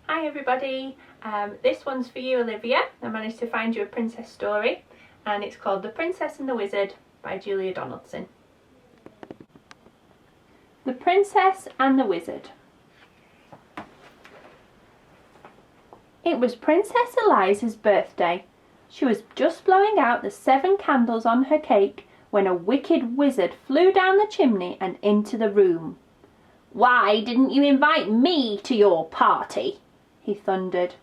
Hi everybody, this one's for you, Olivia. I managed to find you a princess story and it's called The Princess and the Wizard by Julia Donaldson. The Princess and the Wizard. It was Princess Eliza's birthday. She was just blowing out the 7 candles on her cake when a wicked wizard flew down the chimney and into the room. "Why didn't you invite me to your party?" he thundered.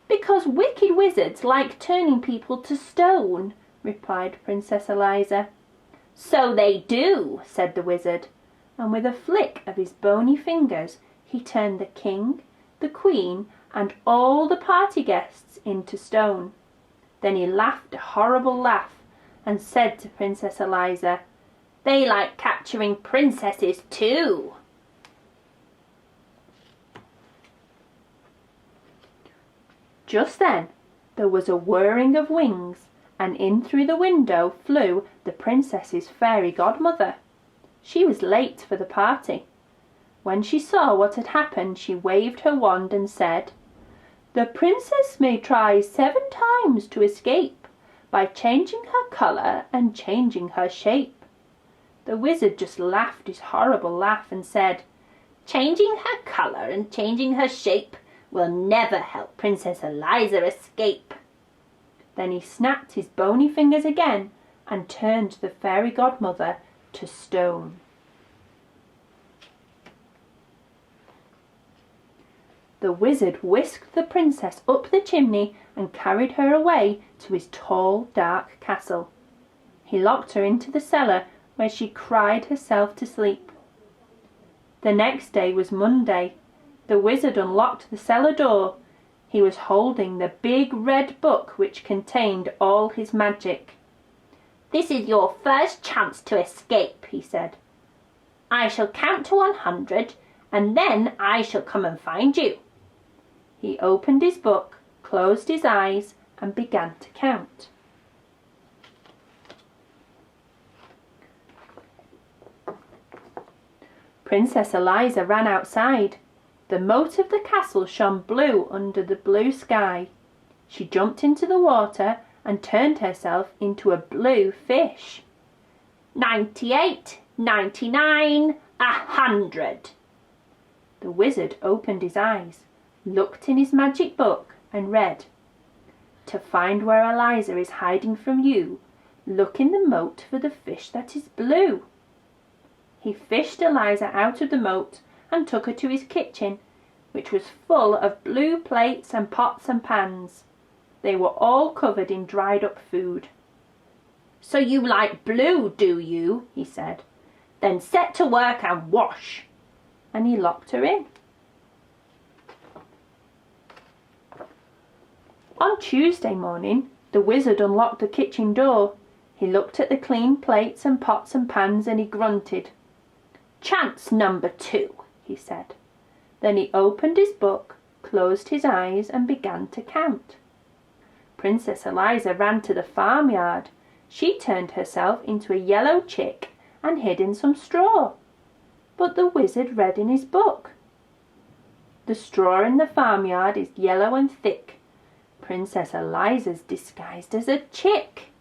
"Because wicked wizards like turning people to stone," replied Princess Eliza. "So they do," said the wizard, and with a flick of his bony fingers he turned the king, the queen, and all the party guests into stone. Then he laughed a horrible laugh and said to Princess Eliza, "They like capturing princesses too." Just then there was a whirring of wings, and in through the window flew the princess's fairy godmother. She was late for the party. When she saw what had happened, she waved her wand and said, "The princess may try 7 times to escape by changing her colour and changing her shape." The wizard just laughed his horrible laugh and said, "Changing her colour and changing her shape will never help Princess Eliza escape." Then he snapped his bony fingers again and turned the fairy godmother to stone. The wizard whisked the princess up the chimney and carried her away to his tall, dark castle. He locked her into the cellar where she cried herself to sleep. The next day was Monday. The wizard unlocked the cellar door. He was holding the big red book which contained all his magic. "This is your first chance to escape," he said. "I shall count to 100 and then I shall come and find you." He opened his book, closed his eyes and began to count. Princess Eliza ran outside. The moat of the castle shone blue under the blue sky. She jumped into the water and turned herself into a blue fish. 98, 99, 100. The wizard opened his eyes, looked in his magic book and read, "To find where Eliza is hiding from you, look in the moat for the fish that is blue." He fished Eliza out of the moat and took her to his kitchen, which was full of blue plates and pots and pans. They were all covered in dried up food. "So you like blue, do you?" he said. "Then set to work and wash." And he locked her in. On Tuesday morning, the wizard unlocked the kitchen door. He looked at the clean plates and pots and pans and he grunted. "Chance number 2, he said. Then he opened his book, closed his eyes and began to count. Princess Eliza ran to the farmyard. She turned herself into a yellow chick and hid in some straw. But the wizard read in his book, "The straw in the farmyard is yellow and thick. Princess Eliza's disguised as a chick."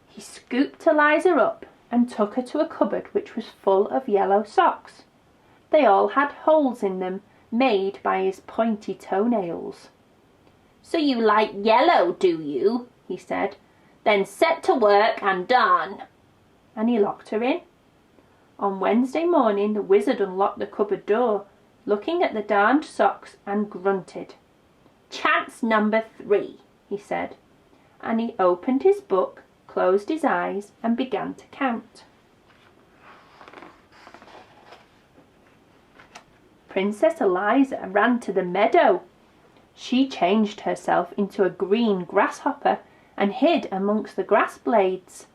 He scooped Eliza up and took her to a cupboard which was full of yellow socks. They all had holes in them made by his pointy toenails. "So you like yellow, do you?" he said. "Then set to work and darn." And he locked her in. On Wednesday morning the wizard unlocked the cupboard door, looking at the darned socks and grunted. "Chance number 3, he said. And he opened his book, closed his eyes and began to count. Princess Eliza ran to the meadow. She changed herself into a green grasshopper and hid amongst the grass blades.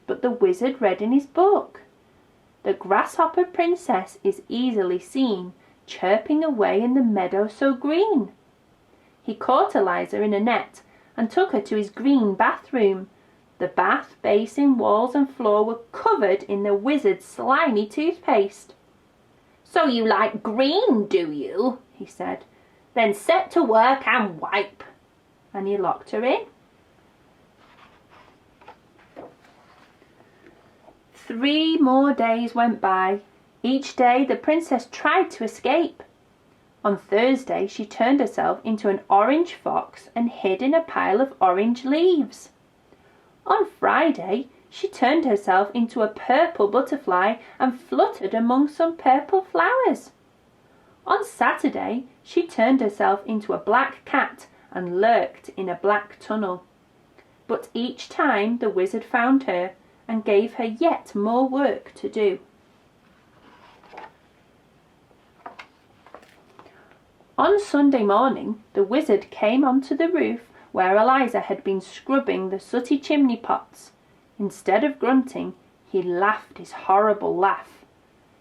But the wizard read in his book, "The grasshopper princess is easily seen, chirping away in the meadow so green." He caught Eliza in a net and took her to his green bathroom. The bath, basin, walls and floor were covered in the wizard's slimy toothpaste. "So you like green, do you?" he said. "Then set to work and wipe." And he locked her in. 3 more days went by. Each day the princess tried to escape. On Thursday she turned herself into an orange fox and hid in a pile of orange leaves. On Friday she turned herself into a purple butterfly and fluttered among some purple flowers. On Saturday she turned herself into a black cat and lurked in a black tunnel. But each time the wizard found her and gave her yet more work to do. On Sunday morning the wizard came onto the roof where Eliza had been scrubbing the sooty chimney pots. Instead of grunting, he laughed his horrible laugh.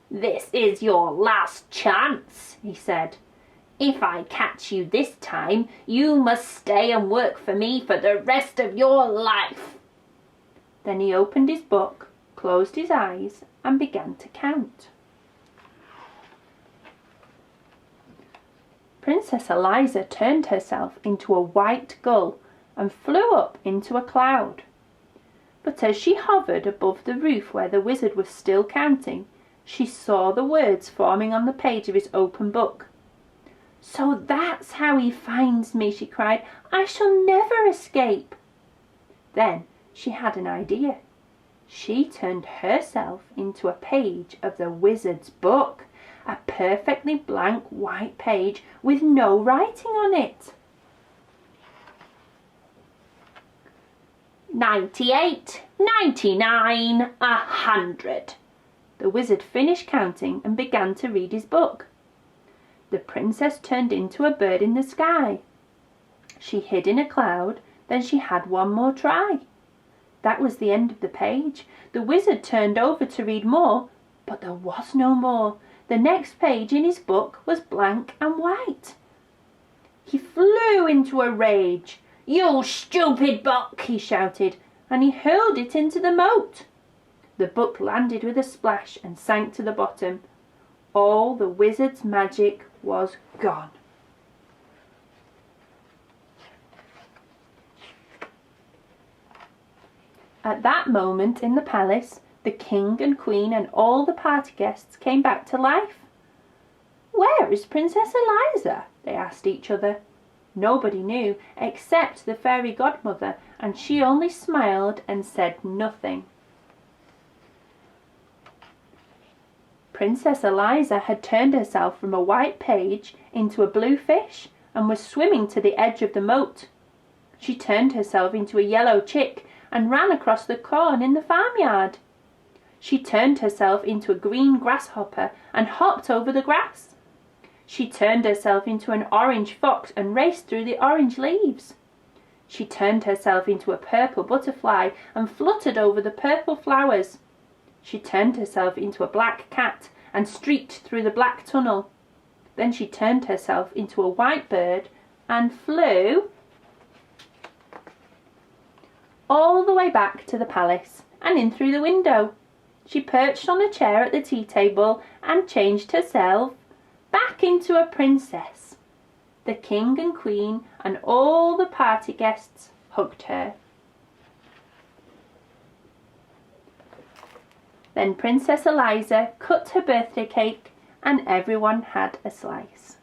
"This is your last chance," he said. "If I catch you this time, you must stay and work for me for the rest of your life." Then he opened his book, closed his eyes, and began to count. Princess Eliza turned herself into a white gull and flew up into a cloud. But as she hovered above the roof where the wizard was still counting, she saw the words forming on the page of his open book. "So that's how he finds me," she cried. "I shall never escape." Then she had an idea. She turned herself into a page of the wizard's book, a perfectly blank white page with no writing on it. 98, 99, 100. The wizard finished counting and began to read his book. The princess turned into a bird in the sky. She hid in a cloud, then she had one more try. That was the end of the page. The wizard turned over to read more, but there was no more. The next page in his book was blank and white. He flew into a rage. "You stupid book!" he shouted, and he hurled it into the moat. The book landed with a splash and sank to the bottom. All the wizard's magic was gone. At that moment in the palace, the king and queen and all the party guests came back to life. "Where is Princess Eliza?" they asked each other. Nobody knew except the fairy godmother, and she only smiled and said nothing. Princess Eliza had turned herself from a white page into a blue fish and was swimming to the edge of the moat. She turned herself into a yellow chick and ran across the corn in the farmyard. She turned herself into a green grasshopper and hopped over the grass. She turned herself into an orange fox and raced through the orange leaves. She turned herself into a purple butterfly and fluttered over the purple flowers. She turned herself into a black cat and streaked through the black tunnel. Then she turned herself into a white bird and flew all the way back to the palace and in through the window. She perched on a chair at the tea table and changed herself back into a princess. The king and queen and all the party guests hugged her. Then Princess Eliza cut her birthday cake and everyone had a slice.